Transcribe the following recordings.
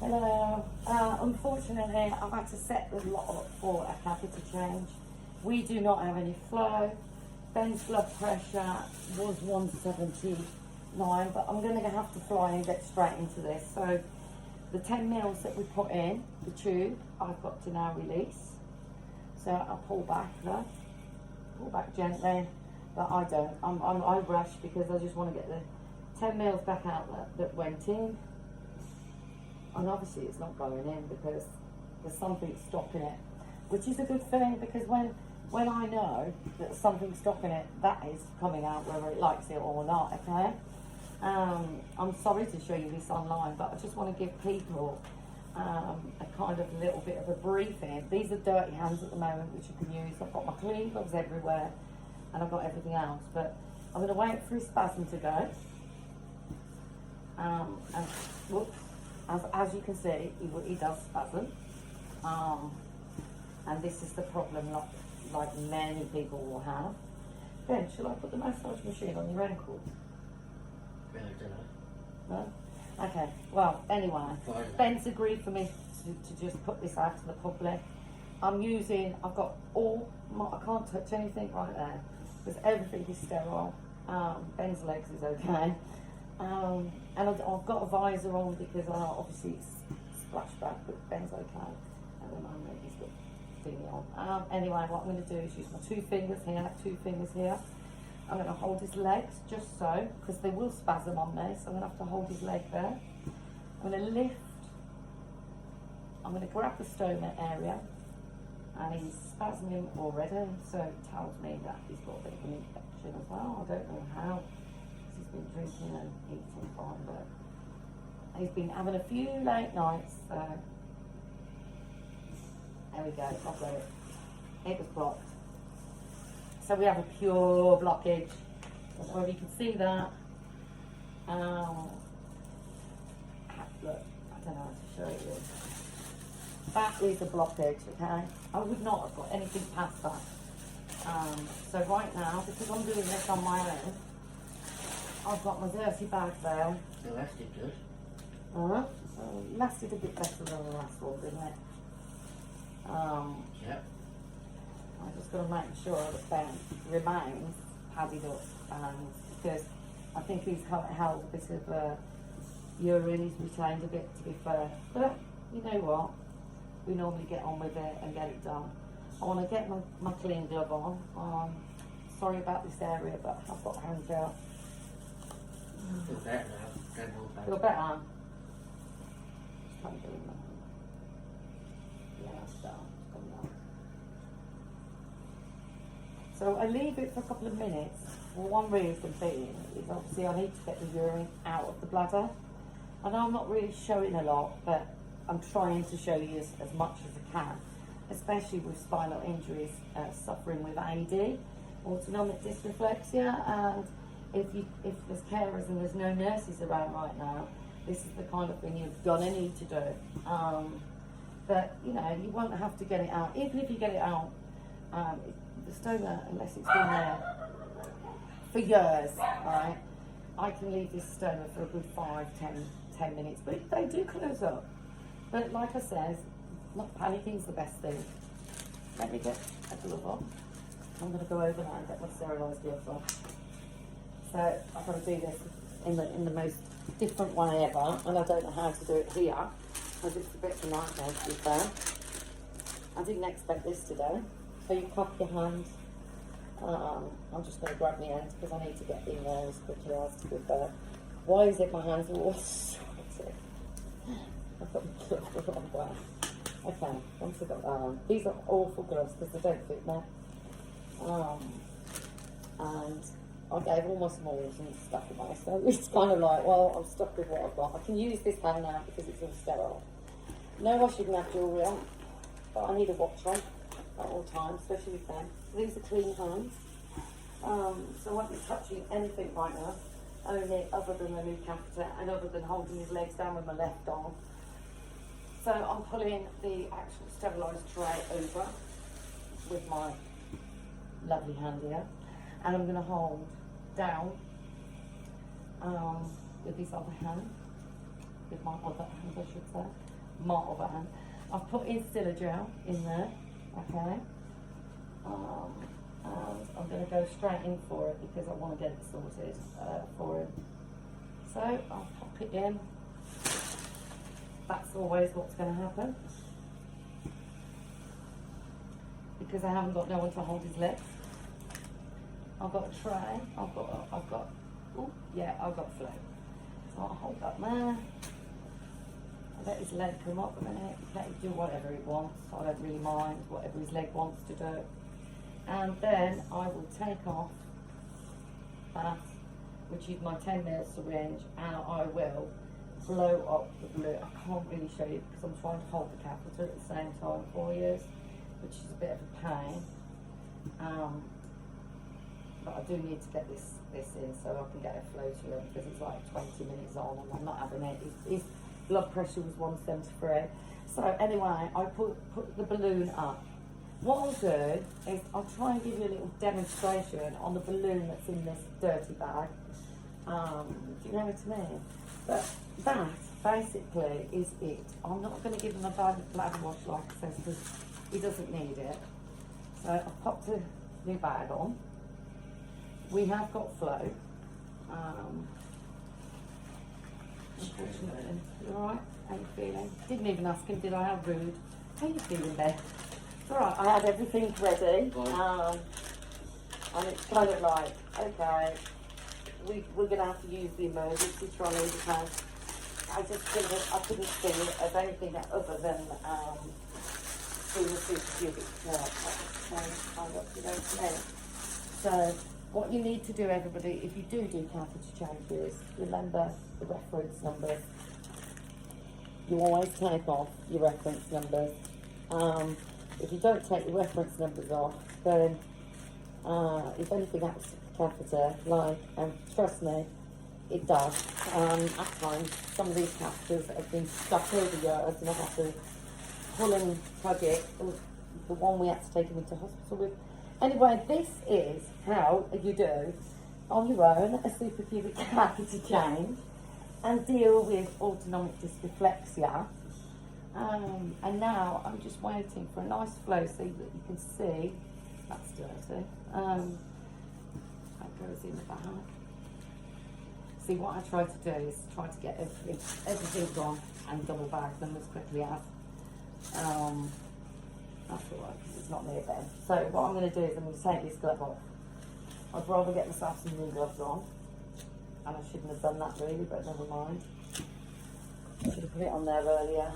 Hello. Unfortunately, I've had to set the lot up for a catheter change. We do not have any flow. Ben's blood pressure was 179, but I'm going to have to fly and get straight into this. So the 10 mils that we put in the tube, I've got to now release. So I'll pull back gently, but I don't. I rush because I just want to get the 10 mils back out that went in. And obviously it's not going in because there's something stopping it, which is a good thing, because when I know that something's stopping it, that is coming out whether it likes it or not, okay? I'm sorry to show you this online, but I just want to give people a kind of little bit of a briefing. These are dirty hands at the moment, which you can use. I've got my clean gloves everywhere, and I've got everything else, but I'm going to wait for his spasm to go. And whoops. As you can see, he does spasm, and this is the problem like many people will have. Ben, shall I put the massage machine on your ankle? Yeah, I don't know. No? Okay, well, anyway, Ben's agreed for me to just put this out to the public. I've got I can't touch anything right there, because everything is sterile. Ben's legs is okay. And I've got a visor on because obviously it's splashback, but Ben's okay at the moment. He's got thingy on. Anyway, what I'm going to do is use my two fingers here. I'm going to hold his legs just so, because they will spasm on me, so I'm going to have to hold his leg there. I'm going to lift. I'm going to grab the stoma area, and he's spasming already, so it tells me that he's got a bit of an infection as well. I don't know how. He's been drinking and eating fine, but he's been having a few late nights, so there we go, I've got it. It was blocked. So we have a pure blockage. I don't know if you can see that. Look, I don't know how to show you. That is a blockage, okay? I would not have got anything past that. So right now, because I'm doing this on my own, I've got my dirty bag there. The lasted good. Lasted a bit better than the last one, didn't it? Yep. I'm just going to make sure that Ben remains padded up, because I think he's held a bit of urine, he's retained a bit, to be fair. But you know what? We normally get on with it and get it done. I want to get my clean glove on. Sorry about this area, but I've got hand gel. Feel better now. Don't hold back. Feel better? Yeah, that's better. It's coming out. So I leave it for a couple of minutes. Well, one reason being is obviously I need to get the urine out of the bladder. I know I'm not really showing a lot, but I'm trying to show you as much as I can, especially with spinal injuries, suffering with AD, autonomic dysreflexia, and if there's carers and there's no nurses around right now, this is the kind of thing you're gonna need to do. But you know, you won't have to get it out. Even if you get it out, the stoma, unless it's been there for years, right? I can leave this stoma for a good 5-10 minutes, but they do close up. But like I said, not panicking is the best thing. Let me get a glove on. I'm going to go over now and get my sterilised gloves on. So I've got to do this in the most different way ever, and I don't know how to do it here, because it's a bit of a nightmare to be fair. I didn't expect this today. So you cup your hand. I'm just going to grab my hands because I need to get in there as quickly as to be fair. Why is it my hands are all sweaty? I've got my gloves the wrong way. Okay, once I've got that on. These are awful gloves because they don't fit me. And I gave all my smalls and stuff away, so it's kind of like, well, I'm stuck with what I've got. I can use this hand now because it's all sterile. No, I shouldn't have jewellery on, but I need a watch on at all times, especially with them. These are clean hands, so I won't be touching anything right now, only other than the new catheter and other than holding his legs down with my left arm. So I'm pulling the actual sterilised tray over with my lovely hand here, and I'm going to hold down with this other hand, with my other hand I should say, Marvan. I've put in Gel in there, okay? And I'm going to go straight in for it because I want to get it sorted for him. So I'll pop it in. That's always what's going to happen. Because I haven't got no one to hold his legs. I've got a tray, I've got flow. So I'll hold that there. I'll let his leg come up a minute, let him do whatever he wants. I don't really mind whatever his leg wants to do. And then I will take off that, which is my 10ml syringe, and I will blow up the balloon. I can't really show you because I'm trying to hold the catheter at the same time for you, which is a bit of a pain. But I do need to get this in so I can get a flow to him because it's like 20 minutes on and I'm not having it. His blood pressure was 173. So anyway, I put the balloon up. What I'll do is I'll try and give you a little demonstration on the balloon that's in this dirty bag. Do you know what I mean? But that basically is it. I'm not going to give him a bladder wash like I said because he doesn't need it. So I've popped the new bag on. We have got flow. Unfortunately, you alright? How you feeling? Didn't even ask him, did I? How rude. How you feeling there? It's alright, I had everything ready. And it's kind of like, okay, we're going to have to use the emergency trolley because I couldn't think of anything other than doing the superpubic So what you need to do, everybody, if you do catheter changes, remember the reference numbers. You always take off your reference numbers. If you don't take your reference numbers off, then if anything happens to the catheter, like, trust me, it does. At times, some of these catheters have been stuck over years and I have to pull and tug it. The one we had to take him into hospital with. Anyway, this is how you do, on your own, a superpubic catheter change and deal with autonomic dysreflexia. And now I'm just waiting for a nice flow so that you can see. That's dirty. That goes in the back. See, what I try to do is try to get everything gone and double bag them as quickly as. That's alright, because it's not near them. So what I'm going to do is I'm going to take this glove off. I'd rather get myself some new gloves on. And I shouldn't have done that really, but never mind. I should have put it on there earlier.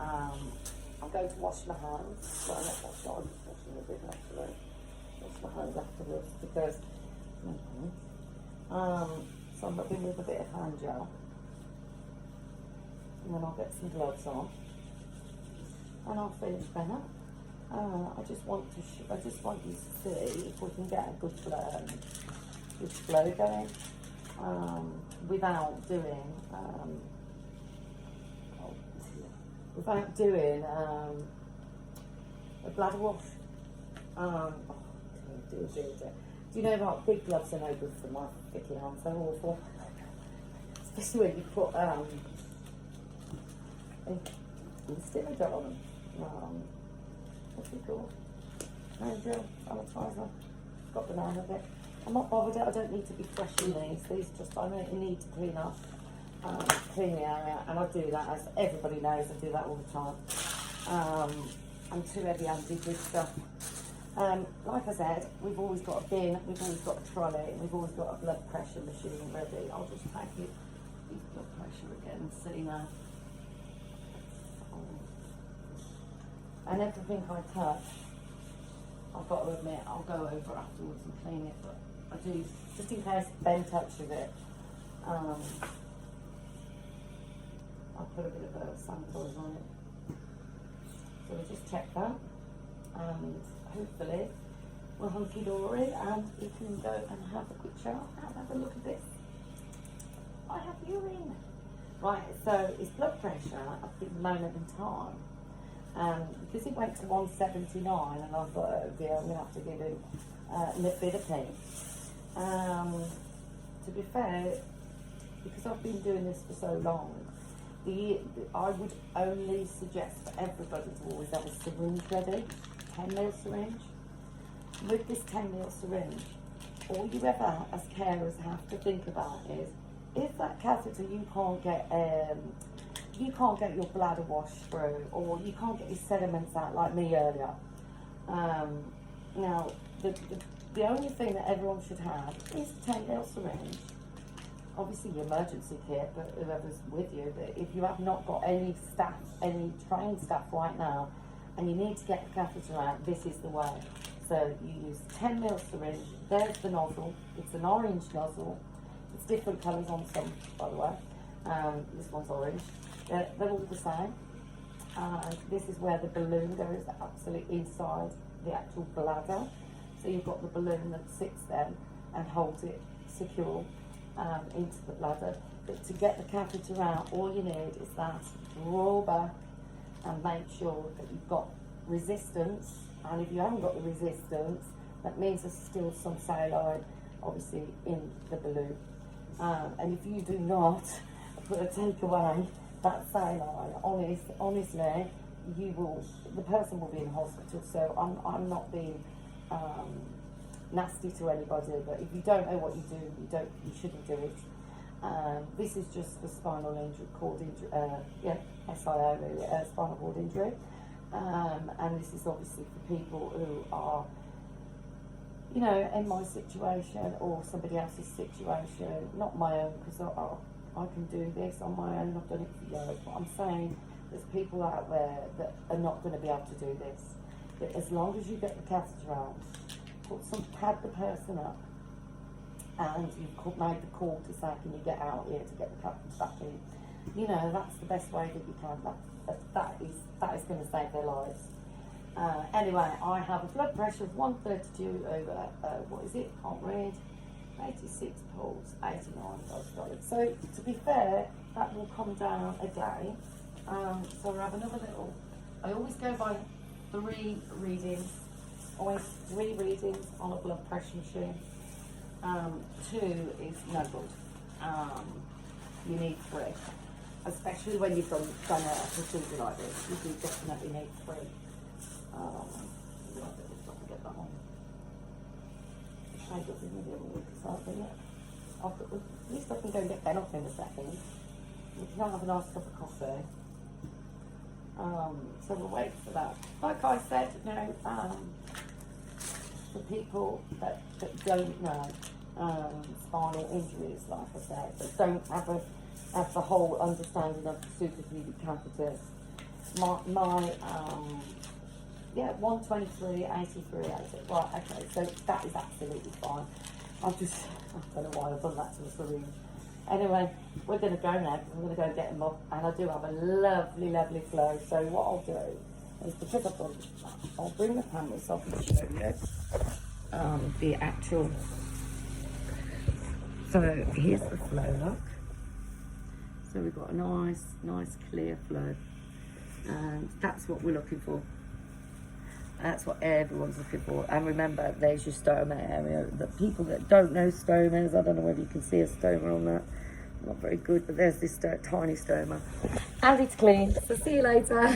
I'm going to wash my hands. Well, not wash, I'm just washing a bit actually. Wash my hands afterwards because... so I'm rubbing with a bit of hand gel. And then I'll get some gloves on. And I'll finish better. I just want you to see if we can get a good flow going without doing a bladder wash. Dear. Do you know what? Big gloves are no good for my thicky hands. They're awful, especially when you put Spinal on them. What's it called? Gel, sanitizer. Got the name of it. I'm not bothered. I don't need to be brushing these. These just, I need to clean up, clean the area, and I do that, as everybody knows. I do that all the time. I'm too heavy-handed with stuff. Like I said, we've always got a bin, we've always got a trolley, and we've always got a blood pressure machine ready. I'll just take it, blood pressure again, and see now. And everything I touch, I've got to admit, I'll go over afterwards and clean it, but I do, just in case Ben touches it, I'll put a bit of a sanitizer on it. So we'll just check that, and hopefully we're hunky-dory, and we can go and have a quick shower and have a look at this. I have urine. Right, so his blood pressure at the moment in time, because it went to 179, and I thought, oh dear, I'm going to have to give him a little bit of pain. To be fair, because I've been doing this for so long, I would only suggest for everybody to always have a syringe ready, 10 ml syringe. With this 10 ml syringe, all you ever as carers have to think about is, if that catheter you can't get your bladder washed through, or you can't get your sediments out like me earlier. Now, the only thing that everyone should have is a 10 ml syringe. Obviously your emergency kit, but whoever's with you. But if you have not got any staff, any trained staff right now, and you need to get the catheter out, this is the way. So you use 10 ml syringe. There's the nozzle. It's an orange nozzle. It's different colours on some, by the way. This one's orange. They're all the same. This is where the balloon goes, absolutely inside the actual bladder. So you've got the balloon that sits there and holds it secure into the bladder. But to get the catheter out, all you need is that draw back and make sure that you've got resistance. And if you haven't got the resistance, that means there's still some saline, obviously, in the balloon. And if you do not take away that saline, honestly, the person will be in hospital. So I'm not being nasty to anybody, but if you don't know what you do, you shouldn't do it. This is just for spinal injury, SIA really, spinal cord injury. And this is obviously for people who are, you know, in my situation or somebody else's situation, not my own, because I can do this on my own, I've done it for years, but I'm saying there's people out there that are not going to be able to do this. But as long as you get the catheter out, pad the person up, and you've made the call to say, can you get out here to get the catheter back in? You know, that's the best way that you can. That is going to save their lives. Anyway, I have a blood pressure of 132 over, what is it? Can't read. 86 pulse, 89 diastolic. So, to be fair, that will come down a day. So we have another little, I always go by 3 readings. Always 3 readings on a blood pressure machine. 2 is no good. You need 3. Especially when you've done a procedure like this, you do definitely need 3. Get that on. Shade up in the other week, so at least I can go and get Ben off in a second. We can have a nice cup of coffee. So we'll wait for that. Like I said, you know, for people that don't know spinal injuries, like I said, that don't have the whole understanding of the superpubic catheters. My 123, 83, 80. Right, okay, so that is absolutely fine. I don't know why I've done that to a syringe. Anyway, we're going to go now, because I'm going to go get them up, and I do have a lovely, lovely flow. So what I'll do is, because I've done that, I'll bring the camera so I can show you the actual. So here's the flow, look. So we've got a nice clear flow, and that's what we're looking for. That's what everyone's looking for. And remember, there's your stoma area. The people that don't know stomas, I don't know whether you can see a stoma on that. Not very good, but there's this tiny stoma. And it's clean. So see you later.